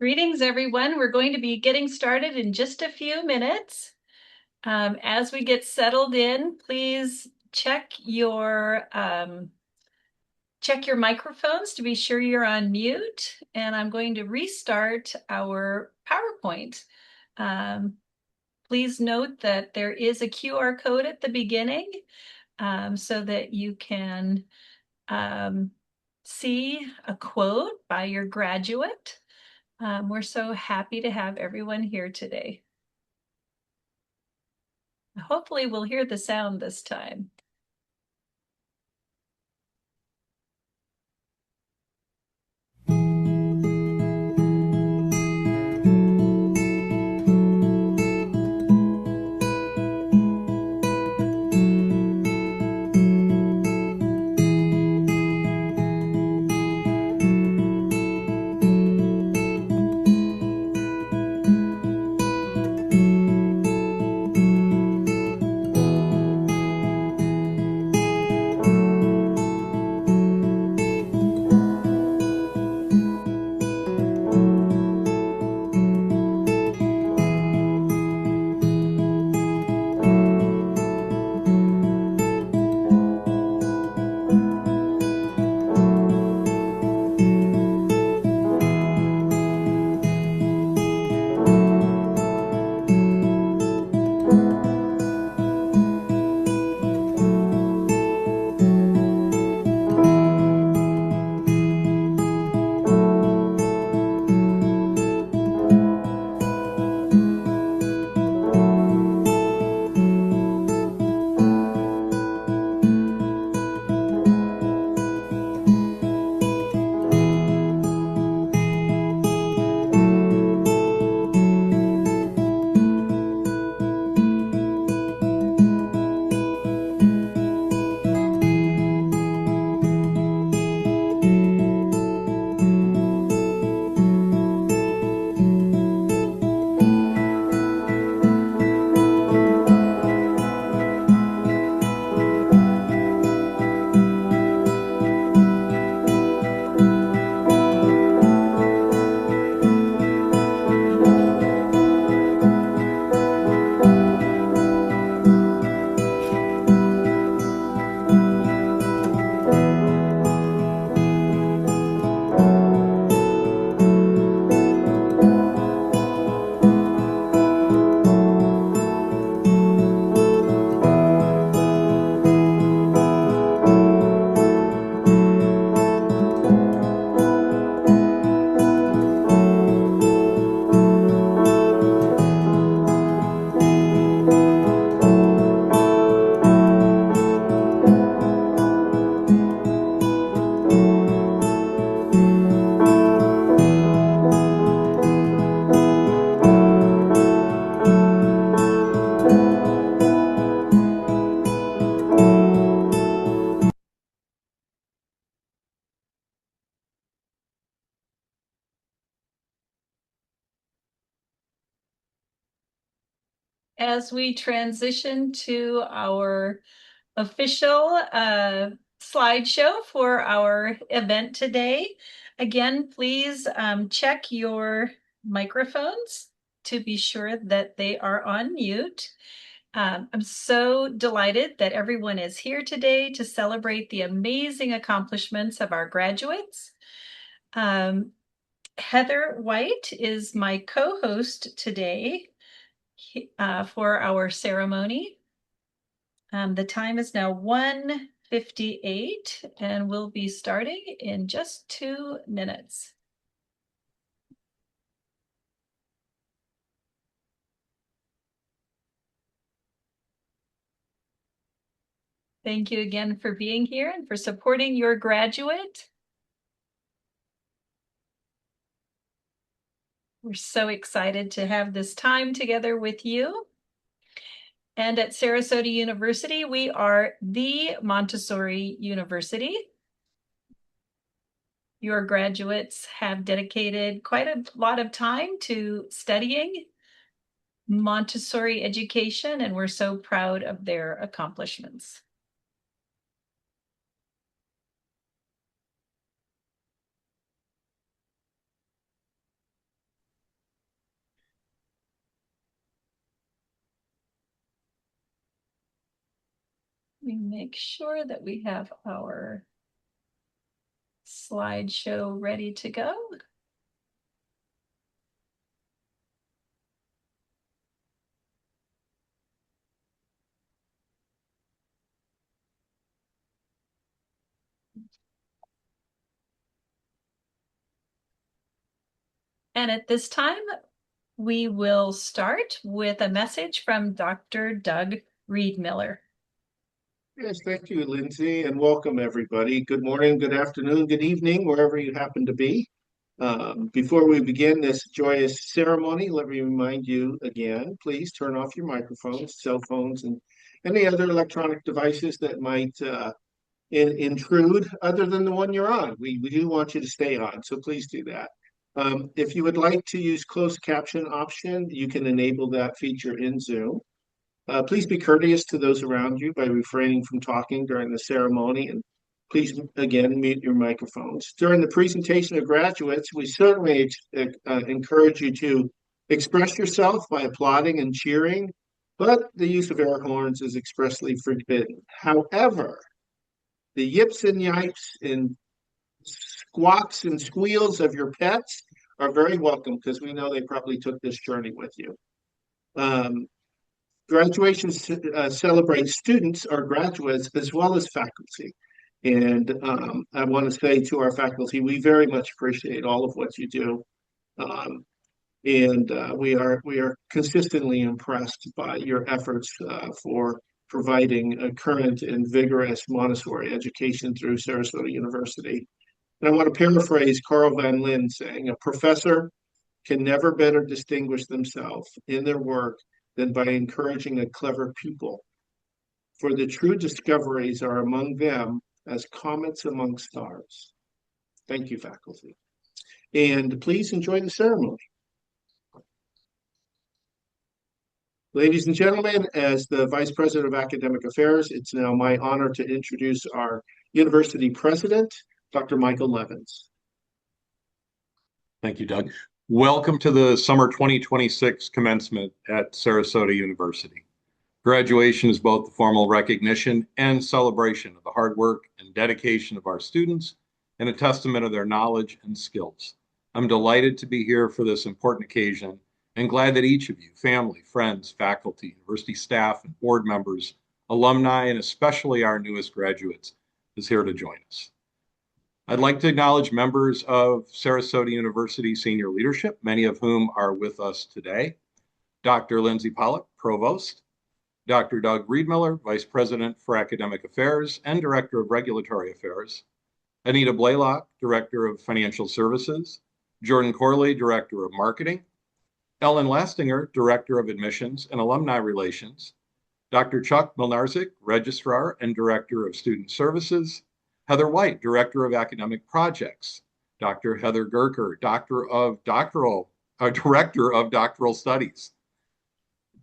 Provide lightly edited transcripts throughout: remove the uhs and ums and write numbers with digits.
Greetings, everyone. We're going to be getting started in just a few minutes. As we get settled in, please check your microphones to be sure you're on mute. And I'm going to restart our PowerPoint. Please note that there is a QR code at the beginning so that you can see a quote by your graduate. We're so happy to have everyone here today. Hopefully we'll hear the sound this time. As we transition to our official slideshow for our event today, again, please check your microphones to be sure that they are on mute. I'm so delighted that everyone is here today to celebrate the amazing accomplishments of our graduates. Heather White is my co-host today for our ceremony. The time is now 1:58 and we'll be starting in just 2 minutes. Thank you again for being here and for supporting your graduate. We're so excited to have this time together with you. And at Sarasota University, we are the Montessori University. Your graduates have dedicated quite a lot of time to studying Montessori education, and we're so proud of their accomplishments. me make sure that we have our slideshow ready to go. And at this time, we will start with a message from Dr. Doug Reedmiller. Yes, thank you, Lindsay, and welcome everybody. Good morning, good afternoon, good evening, wherever you happen to be. Before we begin this joyous ceremony, let me remind you again, please turn off your microphones, cell phones, and any other electronic devices that might intrude other than the one you're on. We do want you to stay on, so please do that. If you would like to use closed caption option, you can enable that feature in Zoom. Please be courteous to those around you by refraining from talking during the ceremony, and please, again, mute your microphones. During the presentation of graduates, we certainly encourage you to express yourself by applauding and cheering, but the use of air horns is expressly forbidden. However, the yips and yipes and squawks and squeals of your pets are very welcome because we know they probably took this journey with you. Graduation celebrates students or graduates as well as faculty. And I want to say to our faculty, we very much appreciate all of what you do. We are consistently impressed by your efforts for providing a current and vigorous Montessori education through Sarasota University. And I want to paraphrase Carl Van Lin saying, a professor can never better distinguish themselves in their work than by encouraging a clever pupil. For the true discoveries are among them as comets among stars. Thank you, faculty. And please enjoy the ceremony. Ladies and gentlemen, as the Vice President of Academic Affairs, it's now my honor to introduce our University President, Dr. Michael Levins. Thank you, Doug. Welcome to the summer 2026 commencement at Sarasota University. Graduation is both the formal recognition and celebration of the hard work and dedication of our students and a testament of their knowledge and skills. I'm delighted to be here for this important occasion and glad that each of you, family, friends, faculty, university staff, and board members, alumni, and especially our newest graduates, is here to join us. I'd like to acknowledge members of Sarasota University senior leadership, many of whom are with us today. Dr. Lindsay Pollock, Provost, Dr. Doug Reedmiller, Vice President for Academic Affairs and Director of Regulatory Affairs, Anita Blaylock, Director of Financial Services, Jordan Corley, Director of Marketing, Ellen Lastinger, Director of Admissions and Alumni Relations, Dr. Chuck Milnarczyk, Registrar and Director of Student Services, Heather White, Director of Academic Projects, Dr. Heather Gerker, Director of Doctoral Studies,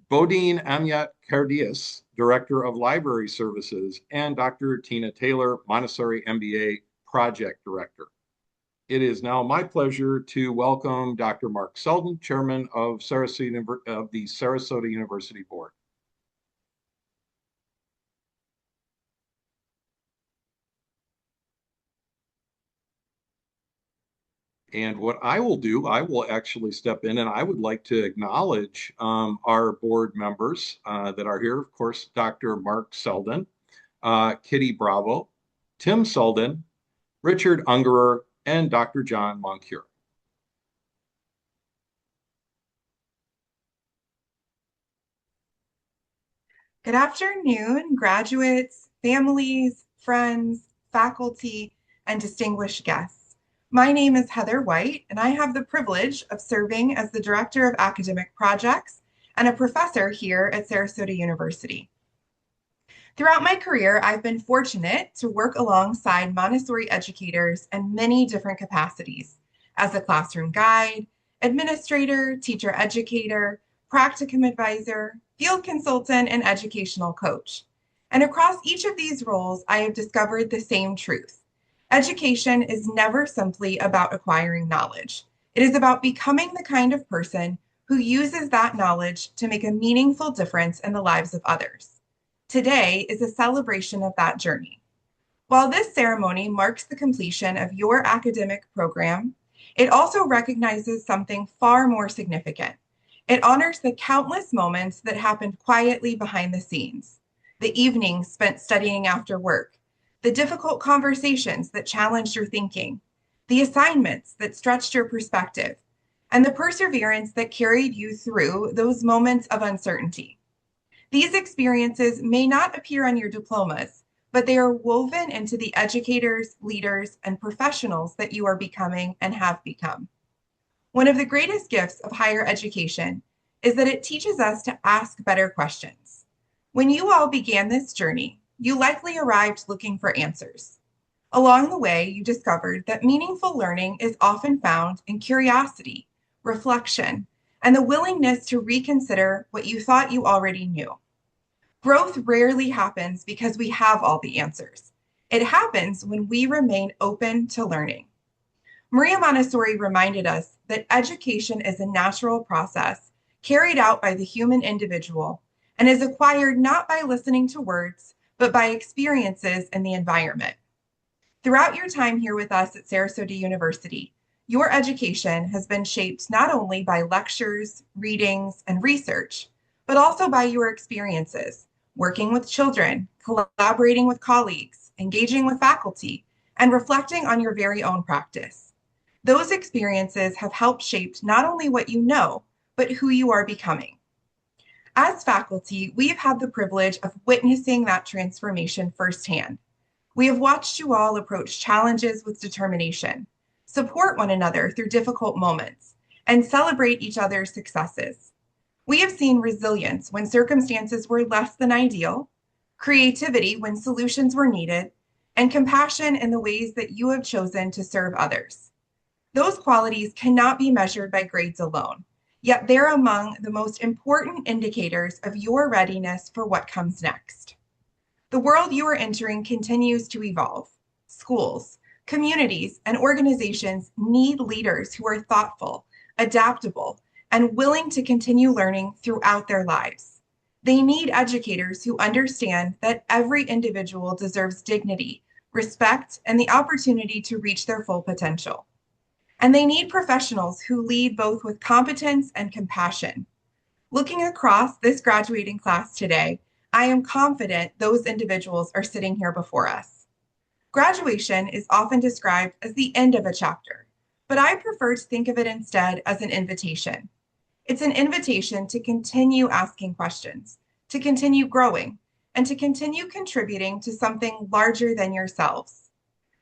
Bodine Amyat Cardias, Director of Library Services, and Dr. Tina Taylor, Montessori MBA Project Director. It is now my pleasure to welcome Dr. Mark Selden, Chairman of the Sarasota University Board. And what I will do, I will actually step in and I would like to acknowledge our board members that are here. Of course, Dr. Mark Selden, Kitty Bravo, Tim Selden, Richard Ungerer, and Dr. John Moncure. Good afternoon, graduates, families, friends, faculty, and distinguished guests. My name is Heather White, and I have the privilege of serving as the Director of Academic Projects and a professor here at Sarasota University. Throughout my career, I've been fortunate to work alongside Montessori educators in many different capacities as a classroom guide, administrator, teacher educator, practicum advisor, field consultant, and educational coach. And across each of these roles, I have discovered the same truth. Education is never simply about acquiring knowledge. It is about becoming the kind of person who uses that knowledge to make a meaningful difference in the lives of others. Today is a celebration of that journey. While this ceremony marks the completion of your academic program, it also recognizes something far more significant. It honors the countless moments that happened quietly behind the scenes, the evenings spent studying after work, the difficult conversations that challenged your thinking, the assignments that stretched your perspective, and the perseverance that carried you through those moments of uncertainty. These experiences may not appear on your diplomas, but they are woven into the educators, leaders, and professionals that you are becoming and have become. One of the greatest gifts of higher education is that it teaches us to ask better questions. When you all began this journey, you likely arrived looking for answers. Along the way, you discovered that meaningful learning is often found in curiosity, reflection, and the willingness to reconsider what you thought you already knew. Growth rarely happens because we have all the answers. It happens when we remain open to learning. Maria Montessori reminded us that education is a natural process carried out by the human individual and is acquired not by listening to words, but by experiences in the environment. Throughout your time here with us at Sarasota University, your education has been shaped not only by lectures, readings, and research, but also by your experiences, working with children, collaborating with colleagues, engaging with faculty, and reflecting on your very own practice. Those experiences have helped shape not only what you know, but who you are becoming. As faculty, we have had the privilege of witnessing that transformation firsthand. We have watched you all approach challenges with determination, support one another through difficult moments, and celebrate each other's successes. We have seen resilience when circumstances were less than ideal, creativity when solutions were needed, and compassion in the ways that you have chosen to serve others. Those qualities cannot be measured by grades alone, yet they're among the most important indicators of your readiness for what comes next. The world you are entering continues to evolve. Schools, communities, and organizations need leaders who are thoughtful, adaptable, and willing to continue learning throughout their lives. They need educators who understand that every individual deserves dignity, respect, and the opportunity to reach their full potential. And they need professionals who lead both with competence and compassion. Looking across this graduating class today, I am confident those individuals are sitting here before us. Graduation is often described as the end of a chapter, but I prefer to think of it instead as an invitation. It's an invitation to continue asking questions, to continue growing, and to continue contributing to something larger than yourselves.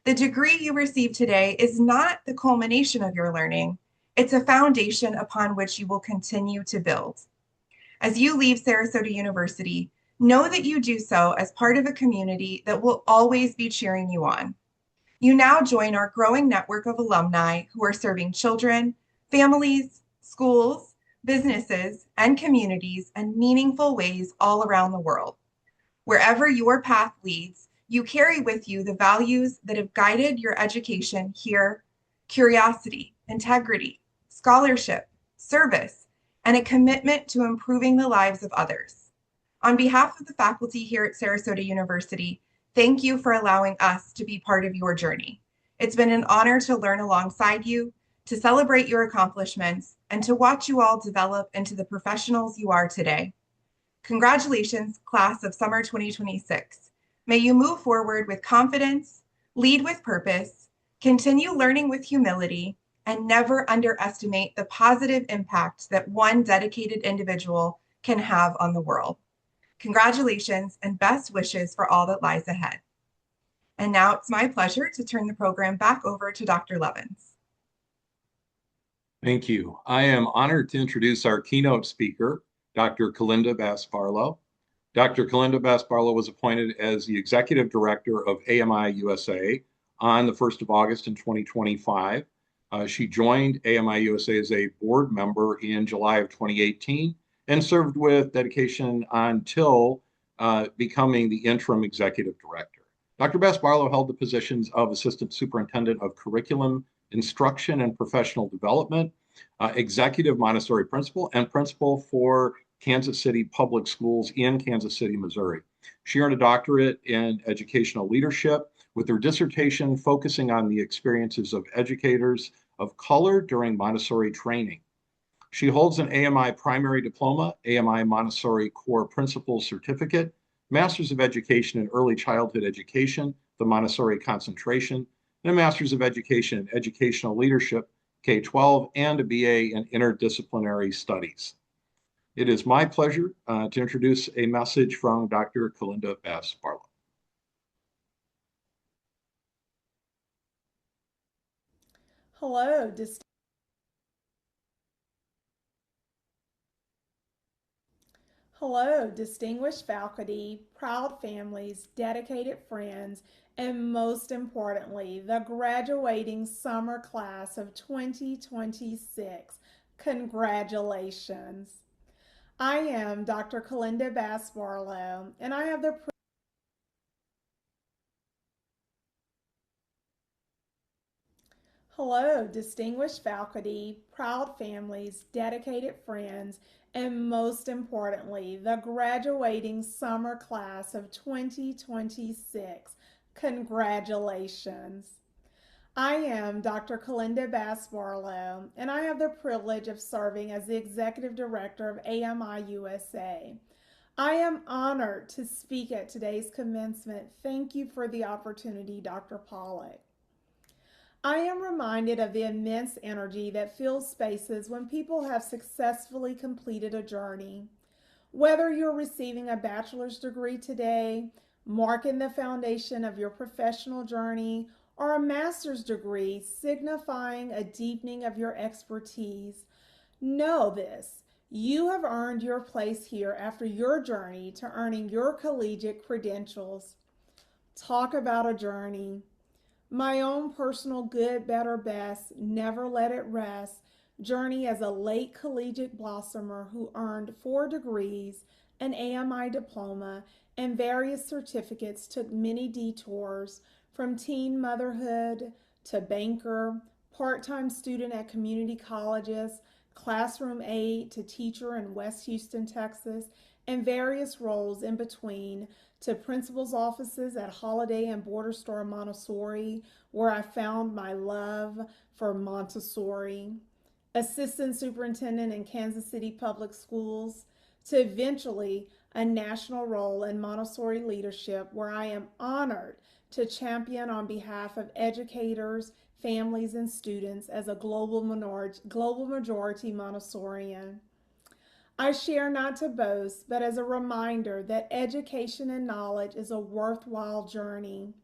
The degree you receive today is not the culmination of your learning. It's a foundation upon which you will continue to build. As you leave Sarasota University, know that you do so as part of a community that will always be cheering you on. You now join our growing network of alumni who are serving children, families, schools, businesses, and communities in meaningful ways all around the world. Wherever your path leads, you carry with you the values that have guided your education here: curiosity, integrity, scholarship, service, and a commitment to improving the lives of others. On behalf of the faculty here at Sarasota University, thank you for allowing us to be part of your journey. It's been an honor to learn alongside you, to celebrate your accomplishments, and to watch you all develop into the professionals you are today. Congratulations, class of summer 2026. May you move forward with confidence, lead with purpose, continue learning with humility, and never underestimate the positive impact that one dedicated individual can have on the world. Congratulations and best wishes for all that lies ahead. And now it's my pleasure to turn the program back over to Dr. Levins. Thank you. I am honored to introduce our keynote speaker, Dr. Kalinda Bass-Barlow. Dr. Kalinda Bass-Barlow was appointed as the Executive Director of AMI USA on the 1st of August in 2025. She joined AMI USA as a board member in July of 2018 and served with dedication until becoming the interim executive director. Dr. Bass-Barlow held the positions of Assistant Superintendent of Curriculum, Instruction and Professional Development, Executive Montessori Principal, and Principal for Kansas City Public Schools in Kansas City, Missouri. She earned a doctorate in educational leadership with her dissertation focusing on the experiences of educators of color during Montessori training. She holds an AMI primary diploma, AMI Montessori core principal certificate, Masters of Education in Early Childhood Education, the Montessori concentration, and a Master's of Education in Educational Leadership, K-12, and a BA in Interdisciplinary Studies. It is my pleasure to introduce a message from Dr. Kalinda Bass-Barlow. Hello, distinguished faculty, proud families, dedicated friends, and most importantly, the graduating summer class of 2026. Congratulations. I am Dr. Kalinda Bass-Barlow, and I have the Hello, distinguished faculty, proud families, dedicated friends, and most importantly, the graduating summer class of 2026. Congratulations. I am Dr. Kalinda Bass-Barlow, and I have the privilege of serving as the Executive Director of AMI USA. I am honored to speak at today's commencement. Thank you for the opportunity, Dr. Pollock. I am reminded of the immense energy that fills spaces when people have successfully completed a journey. Whether you're receiving a bachelor's degree today, marking the foundation of your professional journey, or a master's degree signifying a deepening of your expertise, know this: you have earned your place here after your journey to earning your collegiate credentials. Talk about a journey. My own personal good, better, best, never let it rest journey as a late collegiate blossomer who earned 4 degrees, an AMI diploma, and various certificates took many detours from teen motherhood to banker, part-time student at community colleges, classroom aide to teacher in West Houston, Texas, and various roles in between to principal's offices at Holiday and Border Store Montessori, where I found my love for Montessori, assistant superintendent in Kansas City Public Schools, to eventually a national role in Montessori leadership, where I am honored to champion on behalf of educators, families, and students as a global majority Montessorian. I share not to boast, but as a reminder that education and knowledge is a worthwhile journey.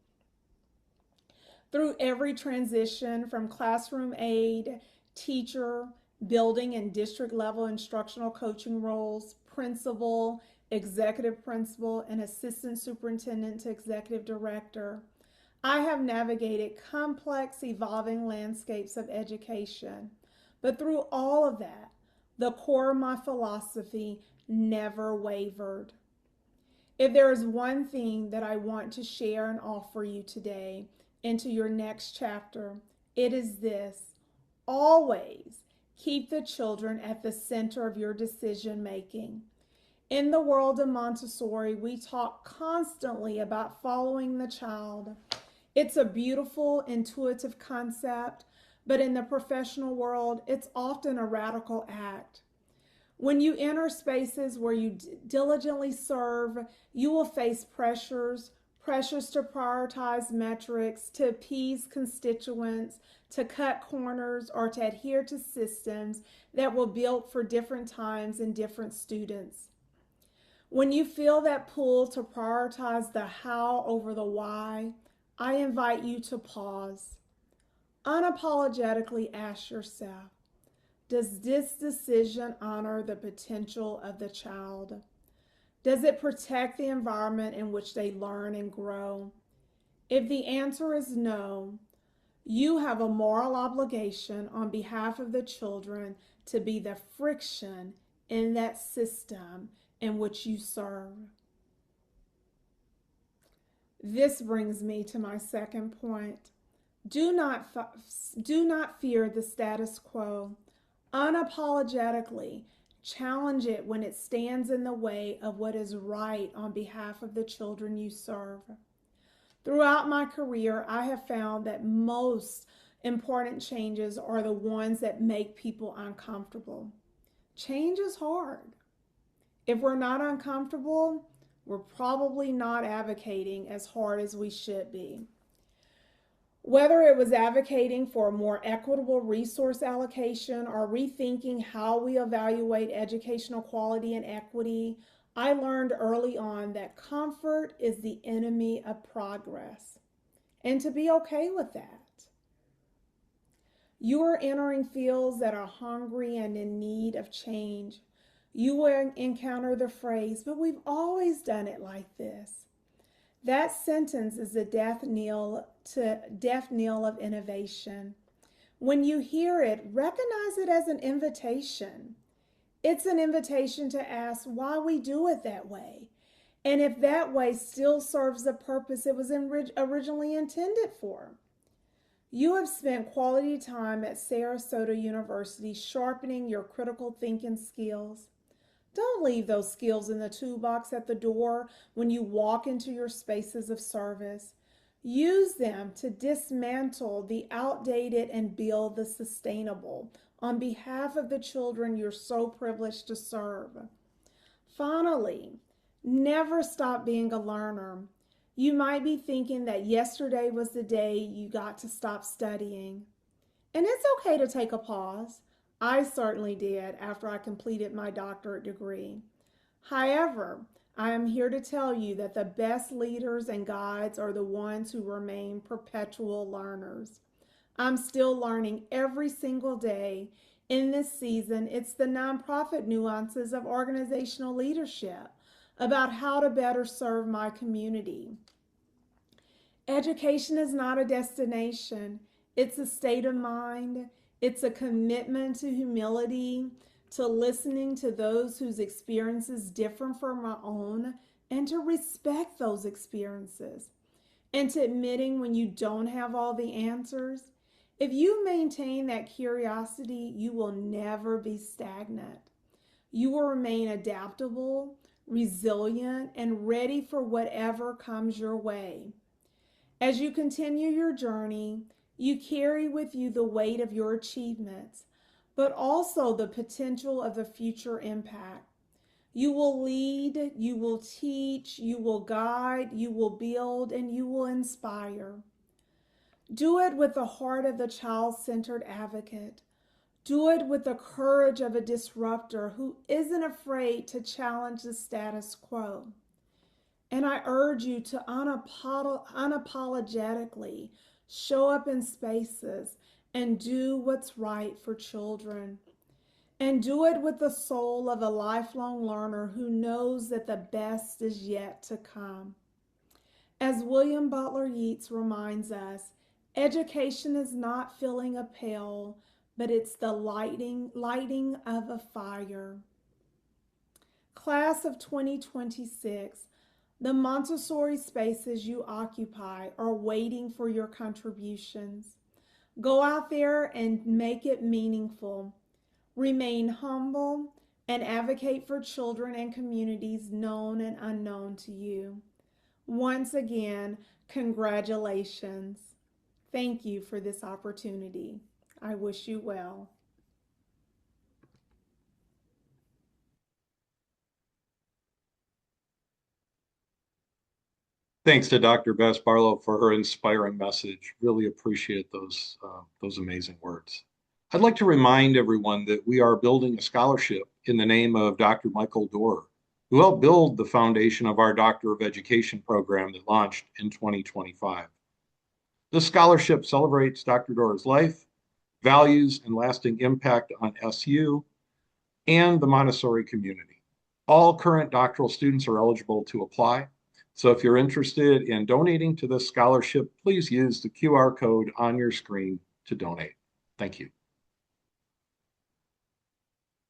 Through every transition from classroom aide, teacher, building and district level instructional coaching roles, principal, executive principal, and assistant superintendent to executive director, I have navigated complex, evolving landscapes of education. But through all of that, the core of my philosophy never wavered. If there is one thing that I want to share and offer you today into your next chapter, it is this: always keep the children at the center of your decision making. In the world of Montessori, we talk constantly about following the child. It's a beautiful, intuitive concept, but in the professional world, it's often a radical act. When you enter spaces where you diligently serve, you will face pressures to prioritize metrics, to appease constituents, to cut corners, or to adhere to systems that were built for different times and different students. When you feel that pull to prioritize the how over the why, I invite you to pause. Unapologetically ask yourself, does this decision honor the potential of the child? Does it protect the environment in which they learn and grow? If the answer is no, you have a moral obligation on behalf of the children to be the friction in that system in which you serve. This brings me to my second point. Do not fear the status quo. Unapologetically Challenge it when it stands in the way of what is right on behalf of the children you serve. Throughout my career, I have found that most important changes are the ones that make people uncomfortable. Change is hard. If we're not uncomfortable, we're probably not advocating as hard as we should be. Whether it was advocating for a more equitable resource allocation or rethinking how we evaluate educational quality and equity, I learned early on that comfort is the enemy of progress, and to be okay with that. You are entering fields that are hungry and in need of change. You will encounter the phrase, but we've always done it like this. That sentence is the death knell of innovation. When you hear it, recognize it as an invitation. It's an invitation to ask why we do it that way, and if that way still serves the purpose it was originally intended for. You have spent quality time at Sarasota University sharpening your critical thinking skills. Don't leave those skills in the toolbox at the door when you walk into your spaces of service. Use them to dismantle the outdated and build the sustainable on behalf of the children you're so privileged to serve. Finally, never stop being a learner. You might be thinking that yesterday was the day you got to stop studying. And it's okay to take a pause. I certainly did after I completed my doctorate degree. However, I am here to tell you that the best leaders and guides are the ones who remain perpetual learners. I'm still learning every single day. In this season, it's the nonprofit nuances of organizational leadership about how to better serve my community. Education is not a destination. It's a state of mind. It's a commitment to humility, to listening to those whose experiences differ from our own, and to respect those experiences, and to admitting when you don't have all the answers. If you maintain that curiosity, you will never be stagnant. You will remain adaptable, resilient, and ready for whatever comes your way. As you continue your journey, you carry with you the weight of your achievements, but also the potential of the future impact. You will lead, you will teach, you will guide, you will build, and you will inspire. Do it with the heart of the child-centered advocate. Do it with the courage of a disruptor who isn't afraid to challenge the status quo. And I urge you to unapologetically show up in spaces and do what's right for children. And do it with the soul of a lifelong learner who knows that the best is yet to come. As William Butler Yeats reminds us, education is not filling a pail, but it's the lighting of a fire. Class of 2026, the Montessori spaces you occupy are waiting for your contributions. Go out there and make it meaningful. Remain humble and advocate for children and communities known and unknown to you. Once again, congratulations. Thank you for this opportunity. I wish you well. Thanks to Dr. Bess Barlow for her inspiring message. Really appreciate those amazing words. I'd like to remind everyone that we are building a scholarship in the name of Dr. Michael Dorr, who helped build the foundation of our Doctor of Education program that launched in 2025. This scholarship celebrates Dr. Dorr's life, values, and lasting impact on SU and the Montessori community. All current doctoral students are eligible to apply. So if you're interested in donating to this scholarship, please use the QR code on your screen to donate. Thank you.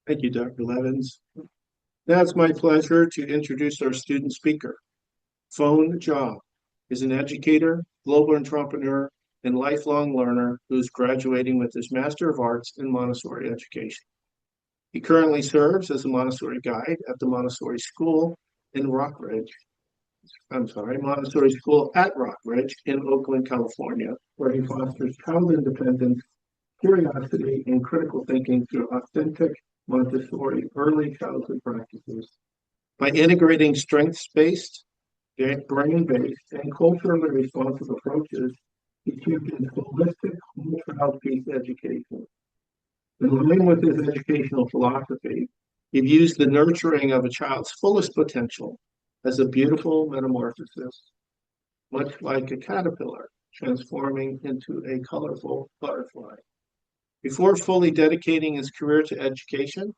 Thank you, Dr. Levins. Now it's my pleasure to introduce our student speaker. Phone Jha is an educator, global entrepreneur, and lifelong learner who is graduating with his Master of Arts in Montessori Education. He currently serves as a Montessori guide at the Montessori School in Rockridge. Montessori School at Rockridge in Oakland, California, where he fosters child independence, curiosity, and critical thinking through authentic Montessori early childhood practices. By integrating strengths-based, brain-based, and culturally responsive approaches, he teaches holistic whole child peace education. In line with his educational philosophy, he views the nurturing of a child's fullest potential as a beautiful metamorphosis, much like a caterpillar transforming into a colorful butterfly. Before fully dedicating his career to education,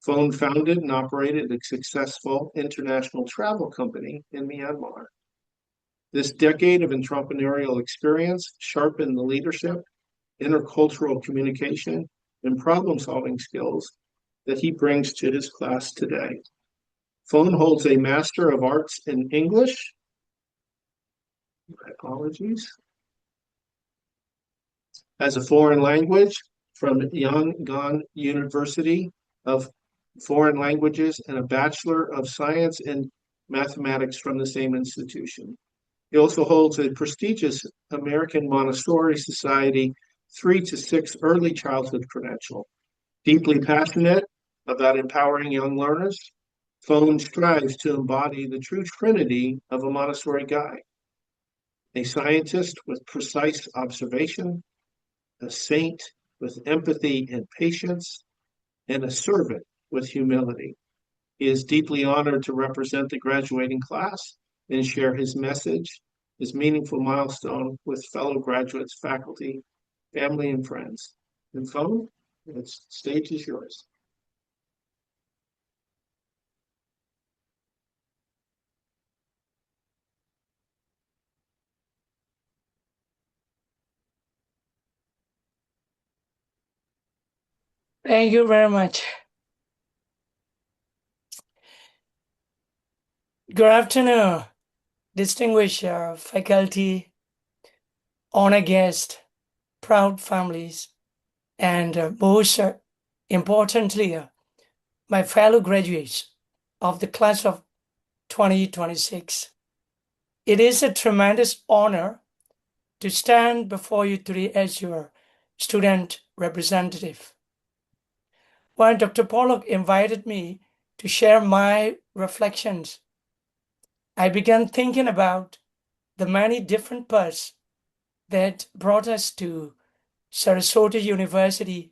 Phone founded and operated a successful international travel company in Myanmar. This decade of entrepreneurial experience sharpened the leadership, intercultural communication, and problem-solving skills that he brings to his class today. Phone holds a Master of Arts in English. My apologies. As a foreign language from Yangon University of Foreign Languages and a Bachelor of Science in Mathematics from the same institution. He also holds a prestigious American Montessori Society 3 to 6 early childhood credential. Deeply passionate about empowering young learners, Phone strives to embody the true trinity of a Montessori guide. A scientist with precise observation, a saint with empathy and patience, and a servant with humility. He is deeply honored to represent the graduating class and share his message, his meaningful milestone with fellow graduates, faculty, family, and friends. And Phone, the stage is yours. Thank you very much. Good afternoon, distinguished faculty, honor guests, proud families, and most importantly, my fellow graduates of the class of 2026. It is a tremendous honor to stand before you today as your student representative. When Dr. Pollock invited me to share my reflections, I began thinking about the many different paths that brought us to Sarasota University,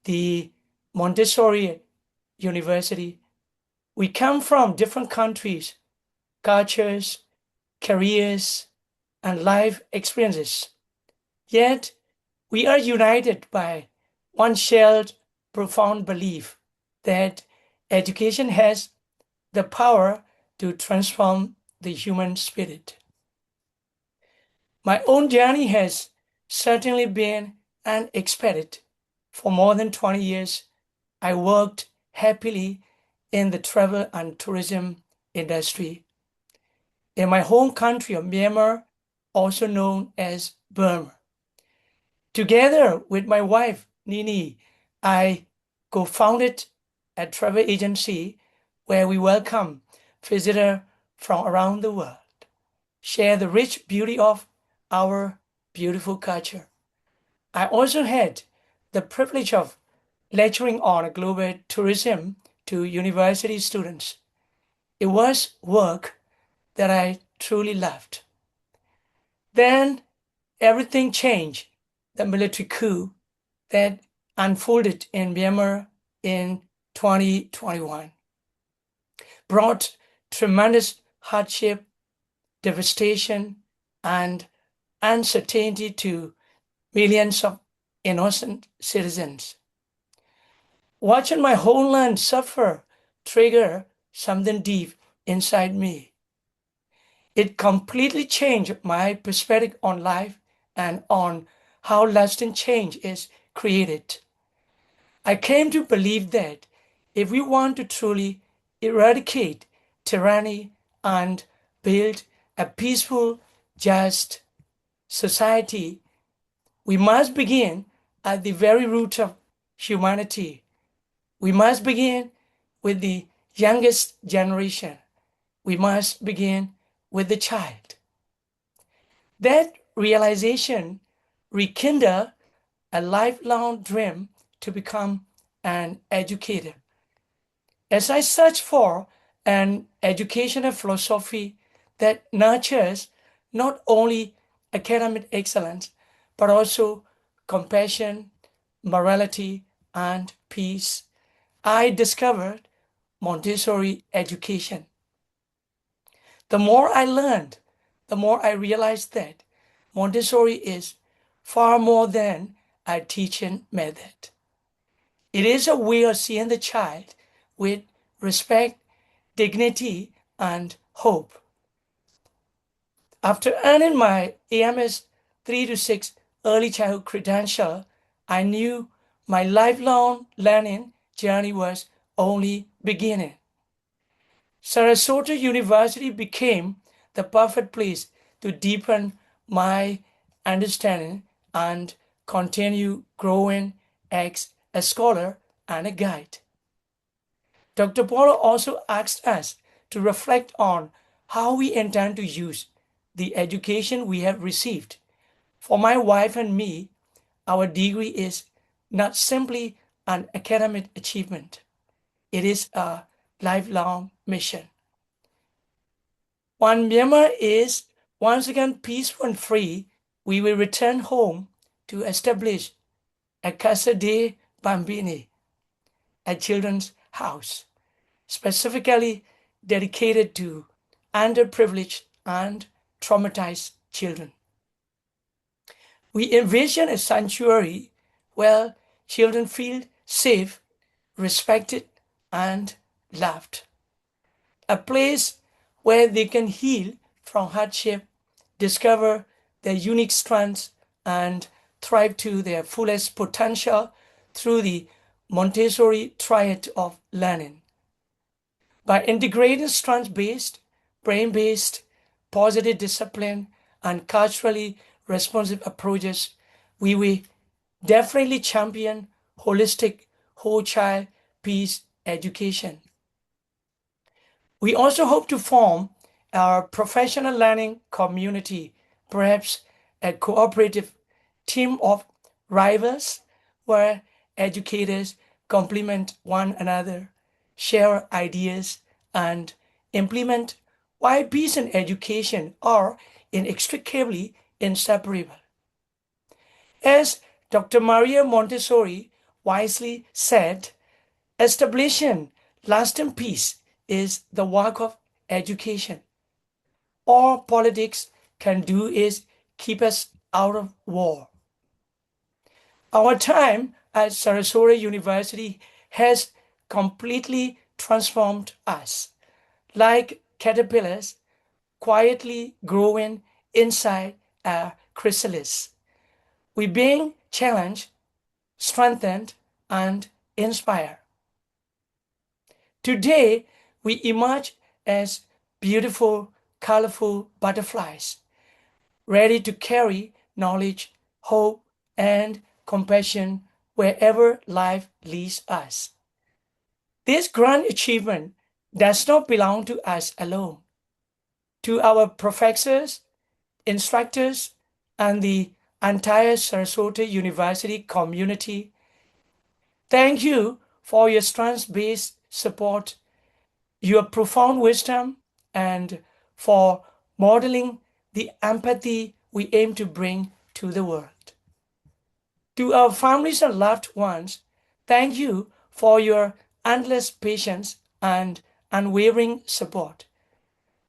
the Montessori University. We come from different countries, cultures, careers, and life experiences. Yet, we are united by one shared profound belief that education has the power to transform the human spirit. My own journey has certainly been unexpected. For more than 20 years, I worked happily in the travel and tourism industry. In my home country of Myanmar, also known as Burma. Together with my wife, Nini, I co-founded a travel agency where we welcome visitors from around the world, share the rich beauty of our beautiful culture. I also had the privilege of lecturing on global tourism to university students. It was work that I truly loved. Then everything changed. The military coup that unfolded in Myanmar in 2021 brought tremendous hardship, devastation, and uncertainty to millions of innocent citizens. Watching my homeland suffer triggered something deep inside me. It completely changed my perspective on life and on how lasting change is created. I came to believe that if we want to truly eradicate tyranny and build a peaceful, just society, we must begin at the very root of humanity, We must begin with the youngest generation. We must begin with the child. That realization rekindled a lifelong dream to become an educator. As I search for an educational philosophy that nurtures not only academic excellence, but also compassion, morality, and peace, I discovered Montessori education. The more I learned, the more I realized that Montessori is far more than a teaching method. It is a way of seeing the child with respect, dignity, and hope. After earning my AMS 3 to 6 early childhood credential, I knew my lifelong learning journey was only beginning. Sarasota University became the perfect place to deepen my understanding and continue growing as a scholar and a guide. Dr. Paulo also asked us to reflect on how we intend to use the education we have received. For my wife and me, our degree is not simply an academic achievement, it is a lifelong mission. When Myanmar is once again peaceful and free, we will return home to establish a Casa de Bambini, a children's house, specifically dedicated to underprivileged and traumatized children. We envision a sanctuary where children feel safe, respected, and loved. A place where they can heal from hardship, discover their unique strengths, and thrive to their fullest potential through the Montessori triad of learning. By integrating strengths-based, brain-based, positive discipline, and culturally responsive approaches, we will definitely champion holistic, whole child peace education. We also hope to form our professional learning community, perhaps a cooperative team of rivals where educators complement one another, share ideas, and implement why peace and education are inextricably inseparable. As Dr. Maria Montessori wisely said, establishing lasting peace is the work of education. All politics can do is keep us out of war. Our time at Sarasota University has completely transformed us, like caterpillars quietly growing inside a chrysalis. We're being challenged, strengthened, and inspired. Today, we emerge as beautiful, colorful butterflies, ready to carry knowledge, hope, and compassion wherever life leads us. This grand achievement does not belong to us alone. To our professors, instructors, and the entire Sarasota University community, thank you for your strengths-based support, your profound wisdom, and for modeling the empathy we aim to bring to the world. To our families and loved ones, thank you for your endless patience and unwavering support.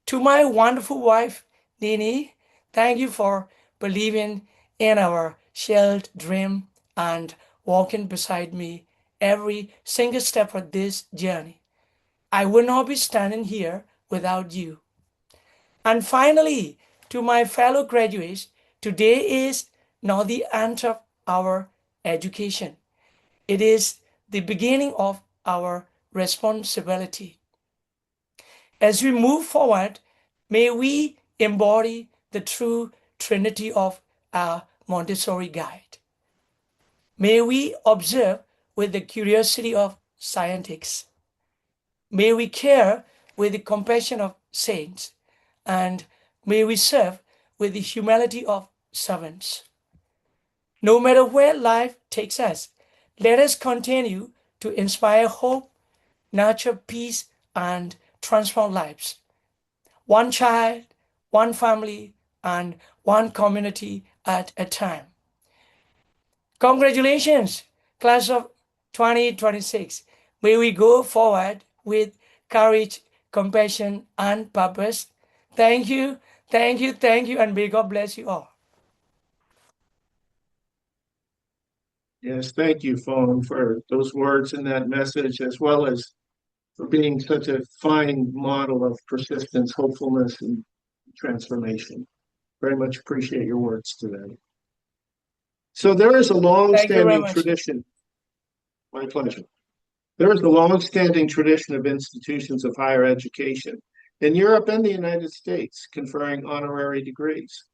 To my wonderful wife, Nini, thank you for believing in our shared dream and walking beside me every single step of this journey. I would not be standing here without you. And finally, to my fellow graduates, today is not the end of our education. It is the beginning of our responsibility. As we move forward, may we embody the true trinity of our Montessori guide. May we observe with the curiosity of scientists. May we care with the compassion of saints, and may we serve with the humility of servants. No matter where life takes us, let us continue to inspire hope, nurture peace, and transform lives. One child, one family, and one community at a time. Congratulations, class of 2026. May we go forward with courage, compassion, and purpose. Thank you, thank you, thank you, and may God bless you all. Yes, thank you, Fawn, for those words and that message, as well as for being such a fine model of persistence, hopefulness, and transformation. Very much appreciate your words today. So there is a Thank you very long-standing much. tradition. My pleasure. There is a long-standing tradition of institutions of higher education in Europe and the United States conferring honorary degrees.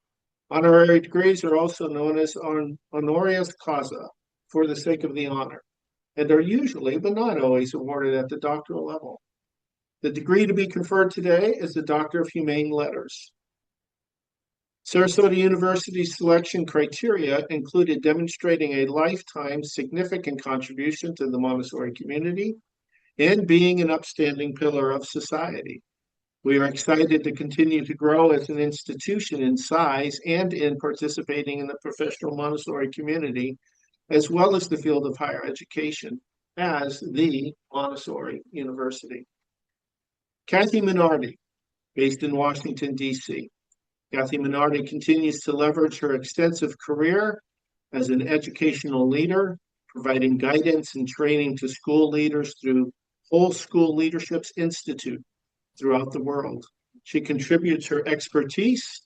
Honorary degrees are also known as honoris causa, for the sake of the honor, and are usually, but not always, awarded at the doctoral level. The degree to be conferred today is the Doctor of Humane Letters. Sarasota University's selection criteria included demonstrating a lifetime significant contribution to the Montessori community and being an upstanding pillar of society. We are excited to continue to grow as an institution in size and in participating in the professional Montessori community, as well as the field of higher education as the Montessori University. Kathy Minardi, based in Washington, D.C. Kathy Minardi continues to leverage her extensive career as an educational leader, providing guidance and training to school leaders through Whole School Leadership's Institute throughout the world. She contributes her expertise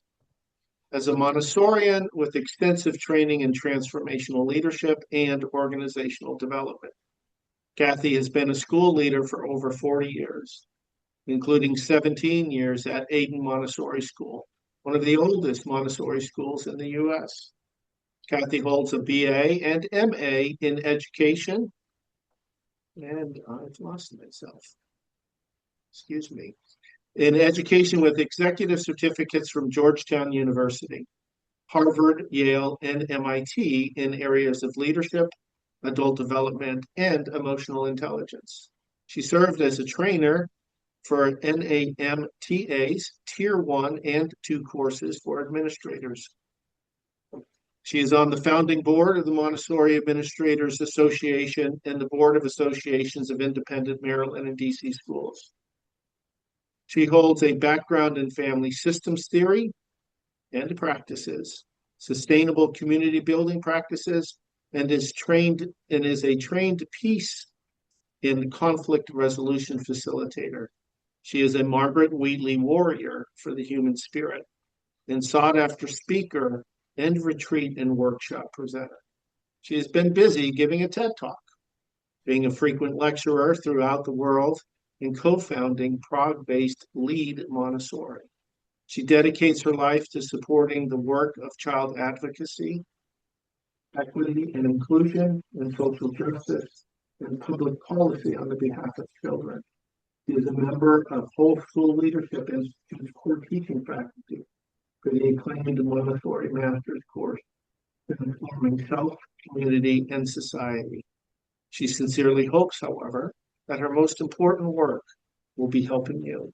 as a Montessorian with extensive training in transformational leadership and organizational development. Kathy has been a school leader for over 40 years, including 17 years at Aiden Montessori School, one of the oldest Montessori schools in the U.S. Kathy holds a BA and MA in education, and I've lost myself. Excuse me. In education with executive certificates from Georgetown University, Harvard, Yale, and MIT in areas of leadership, adult development, and emotional intelligence. She served as a trainer for NAMTA's Tier 1 and 2 courses for administrators. She is on the founding board of the Montessori Administrators Association and the Board of Associations of Independent Maryland and DC Schools. She holds a background in family systems theory and practices, sustainable community building practices, and is a trained peace and conflict resolution facilitator. She is a Margaret Wheatley warrior for the human spirit and sought after speaker and retreat and workshop presenter. She has been busy giving a TED Talk, being a frequent lecturer throughout the world, and co-founding Prague-based Lead Montessori. She dedicates her life to supporting the work of child advocacy, equity and inclusion, and social justice, and public policy on the behalf of children. She is a member of Whole School Leadership Institute's core teaching faculty for the acclaimed Montessori Master's Course, Transforming Self, Community, and Society. She sincerely hopes, however, that her most important work will be helping you.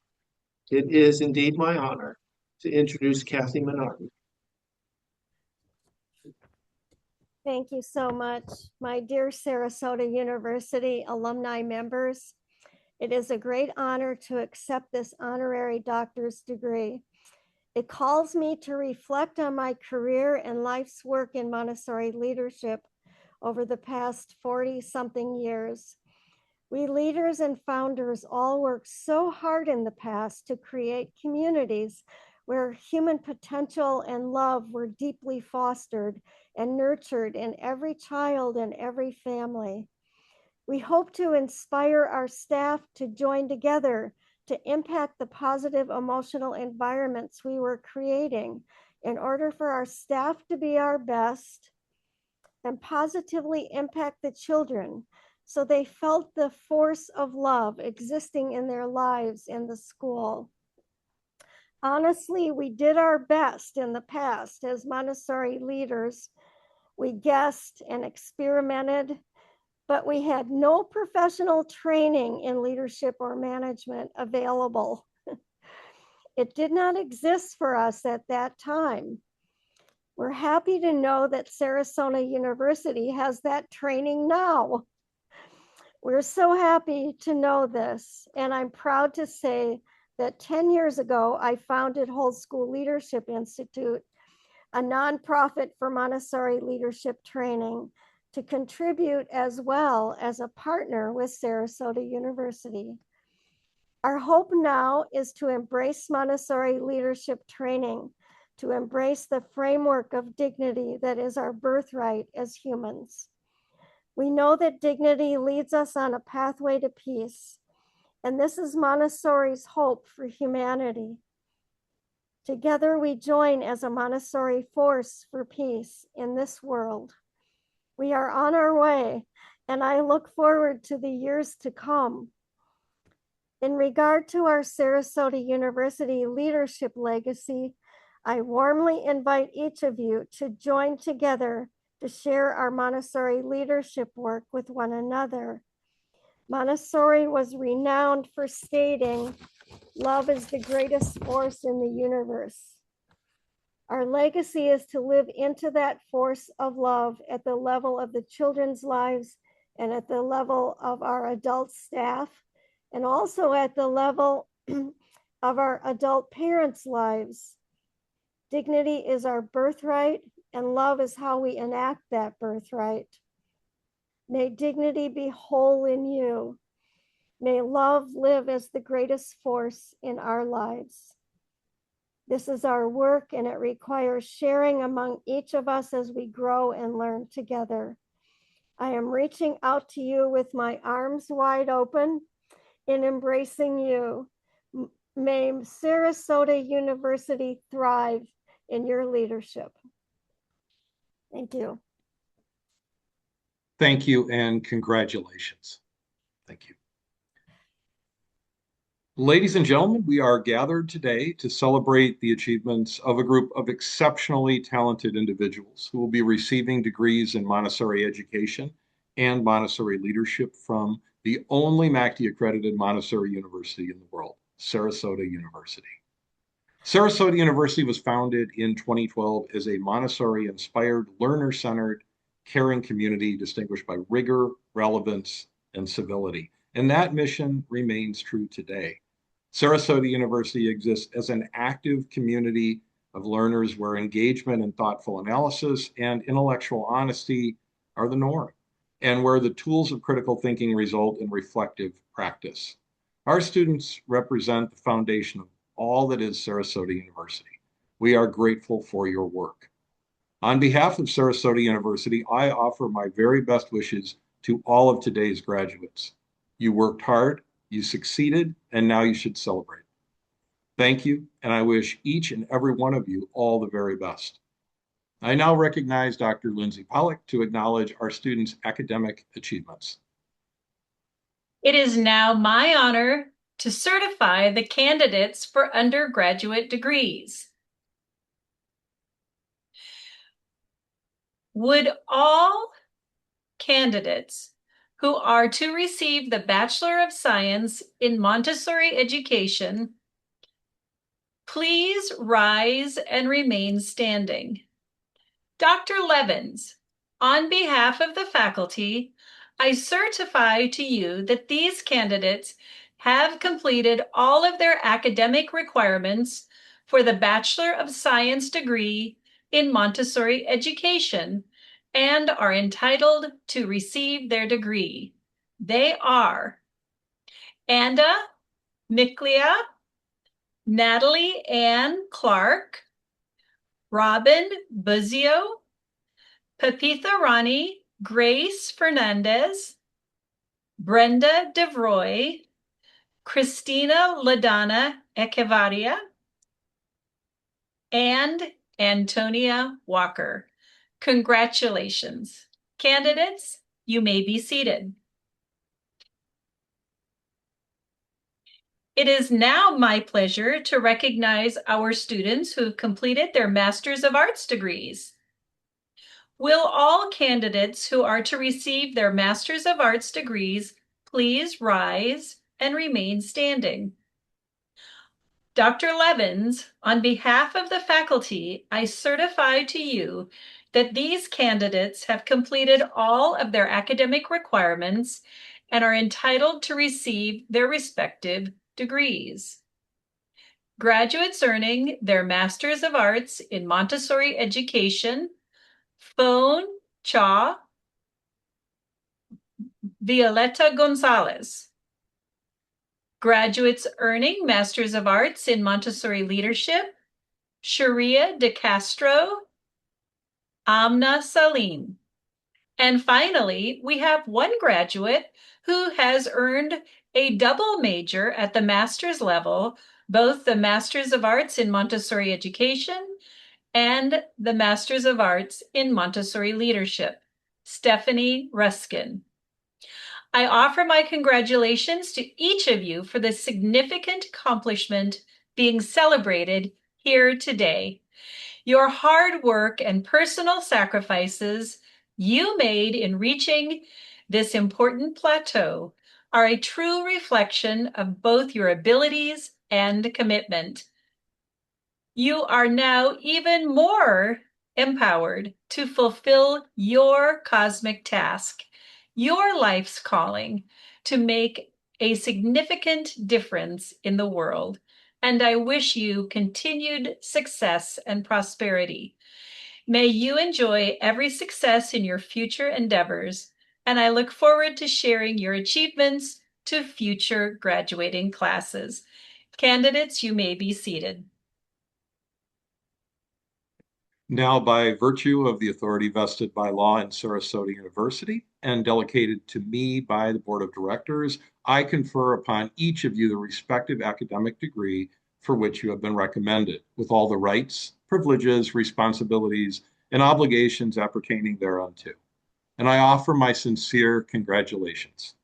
It is indeed my honor to introduce Kathy Minardi. Thank you so much, my dear Sarasota University alumni members. It is a great honor to accept this honorary doctor's degree. It calls me to reflect on my career and life's work in Montessori leadership over the past 40-something years. We leaders and founders all worked so hard in the past to create communities where human potential and love were deeply fostered and nurtured in every child and every family. We hope to inspire our staff to join together to impact the positive emotional environments we were creating in order for our staff to be our best and positively impact the children so they felt the force of love existing in their lives in the school. Honestly, we did our best in the past as Montessori leaders. We guessed and experimented, but we had no professional training in leadership or management available. It did not exist for us at that time. We're happy to know that Sarasota University has that training now. We're so happy to know this, and I'm proud to say that 10 years ago, I founded Whole School Leadership Institute, a nonprofit for Montessori leadership training, to contribute as well as a partner with Sarasota University. Our hope now is to embrace Montessori leadership training, to embrace the framework of dignity that is our birthright as humans. We know that dignity leads us on a pathway to peace, and this is Montessori's hope for humanity. Together we join as a Montessori force for peace in this world. We are on our way, and I look forward to the years to come. In regard to our Sarasota University leadership legacy, I warmly invite each of you to join together to share our Montessori leadership work with one another. Montessori was renowned for stating, "Love is the greatest force in the universe." Our legacy is to live into that force of love at the level of the children's lives and at the level of our adult staff, and also at the level of our adult parents' lives. Dignity is our birthright, and love is how we enact that birthright. May dignity be whole in you. May love live as the greatest force in our lives. This is our work, and it requires sharing among each of us as we grow and learn together. I am reaching out to you with my arms wide open in embracing you. May Sarasota University thrive in your leadership. Thank you. Thank you and congratulations. Thank you. Ladies and gentlemen, we are gathered today to celebrate the achievements of a group of exceptionally talented individuals who will be receiving degrees in Montessori education and Montessori leadership from the only MACD accredited Montessori university in the world, Sarasota University. Sarasota University was founded in 2012 as a Montessori-inspired, learner-centered, caring community distinguished by rigor, relevance, and civility. And that mission remains true today. Sarasota University exists as an active community of learners where engagement and thoughtful analysis and intellectual honesty are the norm, and where the tools of critical thinking result in reflective practice. Our students represent the foundation of all that is Sarasota University. We are grateful for your work. On behalf of Sarasota University, I offer my very best wishes to all of today's graduates. You worked hard, you succeeded, and now you should celebrate. Thank you, and I wish each and every one of you all the very best. I now recognize Dr. Lindsay Pollock to acknowledge our students' academic achievements. It is now my honor to certify the candidates for undergraduate degrees. Would all candidates who are to receive the Bachelor of Science in Montessori Education please rise and remain standing? Dr. Levins, on behalf of the faculty, I certify to you that these candidates have completed all of their academic requirements for the Bachelor of Science degree in Montessori Education and are entitled to receive their degree. They are Anda Miklia, Natalie Ann Clark, Robin Buzio, Pepitha Rani, Grace Fernandez, Brenda DeVroy, Christina LaDonna Echevarria, and Antonia Walker. Congratulations. Candidates, you may be seated. It is now my pleasure to recognize our students who have completed their Masters of Arts degrees. Will all candidates who are to receive their Masters of Arts degrees please rise and remain standing? Dr. Levins, on behalf of the faculty, I certify to you that these candidates have completed all of their academic requirements and are entitled to receive their respective degrees. Graduates earning their Masters of Arts in Montessori Education, Phone Cha Violeta Gonzalez. Graduates earning Masters of Arts in Montessori Leadership, Sharia De Castro, Amna Salim. And finally, we have one graduate who has earned a double major at the master's level, both the Masters of Arts in Montessori Education and the Masters of Arts in Montessori Leadership, Stephanie Ruskin. I offer my congratulations to each of you for the significant accomplishment being celebrated here today. Your hard work and personal sacrifices you made in reaching this important plateau are a true reflection of both your abilities and commitment. You are now even more empowered to fulfill your cosmic task, your life's calling to make a significant difference in the world. And I wish you continued success and prosperity. May you enjoy every success in your future endeavors, and I look forward to sharing your achievements to future graduating classes. Candidates, you may be seated. Now, by virtue of the authority vested by law in Sarasota University and delegated to me by the Board of Directors, I confer upon each of you the respective academic degree for which you have been recommended, with all the rights, privileges, responsibilities, and obligations appertaining thereunto. And I offer my sincere congratulations.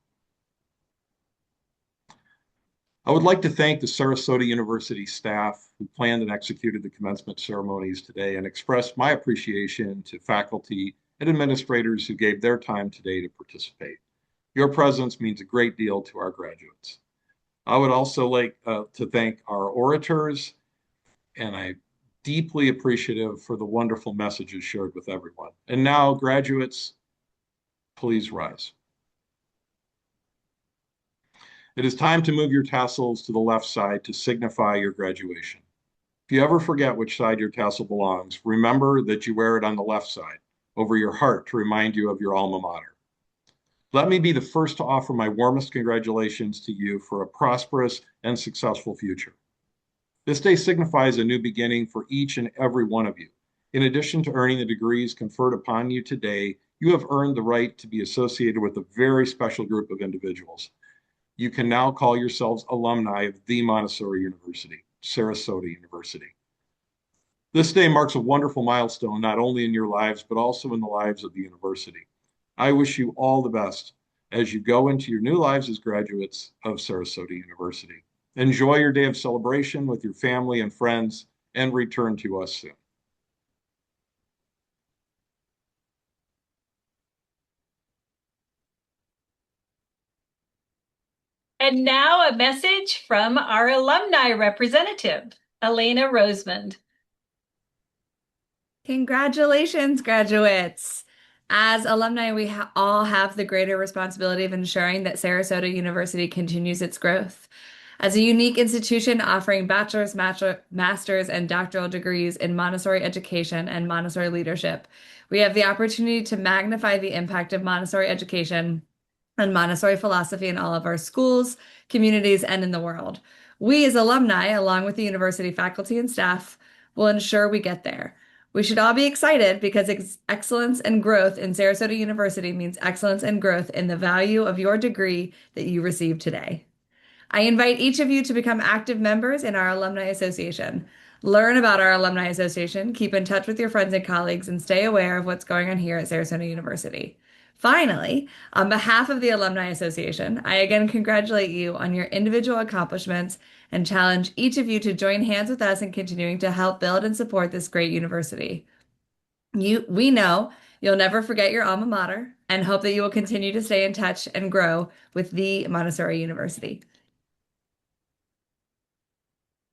I would like to thank the Sarasota University staff who planned and executed the commencement ceremonies today and express my appreciation to faculty and administrators who gave their time today to participate. Your presence means a great deal to our graduates. I would also like to thank our orators, and I'm deeply appreciative for the wonderful messages shared with everyone. And now, graduates, please rise. It is time to move your tassels to the left side to signify your graduation. If you ever forget which side your tassel belongs, remember that you wear it on the left side, over your heart to remind you of your alma mater. Let me be the first to offer my warmest congratulations to you for a prosperous and successful future. This day signifies a new beginning for each and every one of you. In addition to earning the degrees conferred upon you today, you have earned the right to be associated with a very special group of individuals. You can now call yourselves alumni of the Montessori University, Sarasota University. This day marks a wonderful milestone, not only in your lives, but also in the lives of the university. I wish you all the best as you go into your new lives as graduates of Sarasota University. Enjoy your day of celebration with your family and friends, and return to us soon. And now a message from our alumni representative, Elena Rosemond. Congratulations, graduates. As alumni, we all have the greater responsibility of ensuring that Sarasota University continues its growth. As a unique institution offering bachelor's, master's, and doctoral degrees in Montessori education and Montessori leadership, we have the opportunity to magnify the impact of Montessori education and Montessori philosophy in all of our schools, communities, and in the world. We as alumni, along with the university faculty and staff, will ensure we get there. We should all be excited because excellence and growth in Sarasota University means excellence and growth in the value of your degree that you received today. I invite each of you to become active members in our Alumni Association. Learn about our Alumni Association, keep in touch with your friends and colleagues, and stay aware of what's going on here at Sarasota University. Finally, on behalf of the Alumni Association, I again congratulate you on your individual accomplishments and challenge each of you to join hands with us in continuing to help build and support this great university. We know you'll never forget your alma mater and hope that you will continue to stay in touch and grow with the Montessori University.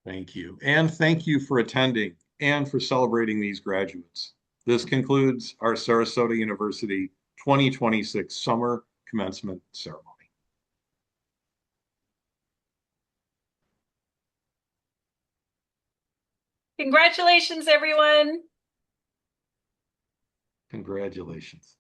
Thank you. And thank you for attending and for celebrating these graduates. This concludes our Sarasota University 2026 Summer Commencement Ceremony. Congratulations, everyone. Congratulations.